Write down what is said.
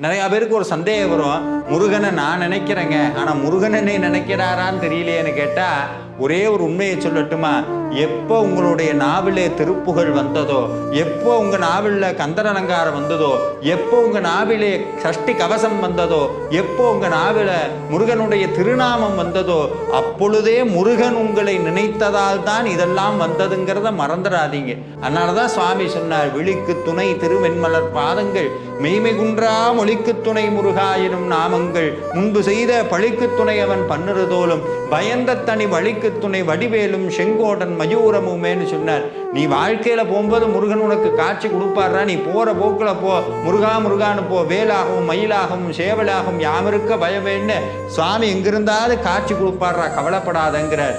நிறைய பேருக்கு ஒரு சந்தேகம் வரும், முருகனை நான் நினைக்கிறேங்க, ஆனா முருகன் என்னை நினைக்கிறாரான்னு தெரியலையேன்னு கேட்டா ஒரே ஒரு உண்மையை சொல்லட்டுமா? எப்போ உங்களுடைய நாவிலே திருப்புகழ் வந்ததோ, எப்போ உங்க நாவில கந்தர் அலங்காரம் வந்ததோ, எப்போ உங்க நாவிலே சஷ்டி கவசம் வந்ததோ, எப்போ உங்க நாவில முருகனுடைய திருநாமம் வந்ததோ, அப்பொழுதே முருகன் உங்களை நினைத்ததால் தான் இதெல்லாம் வந்ததுங்கிறத மறந்துடாதீங்க. அதனாலதான் சுவாமி சொன்னார், விழிக்கு துணை திருவெண்மலர் பாதங்கள், மெய்மை குன்றா மொழிக்கு துணை முருகா எனும் நாமங்கள், முன்பு செய்த பழிக்கு துணை அவன் பன்னிருதோலும், பயந்த தனி வழிக்கு துணை வடிவேலும் செங்கோடன் மயூரமுமேன்னு சொன்னார். நீ வாழ்க்கையில போகும்போது முருகன் உனக்கு காட்சி கொடுப்பாரா, நீ போற போக்குல போ, முருகா முருகான்னு போ, வேலாகவும் மயிலாகவும் சேவலாகவும் யாமிருக்க பயவேன்னு சுவாமி எங்கிருந்தாவது காட்சி கொடுப்பாரா, கவலைப்படாதங்கிறார்.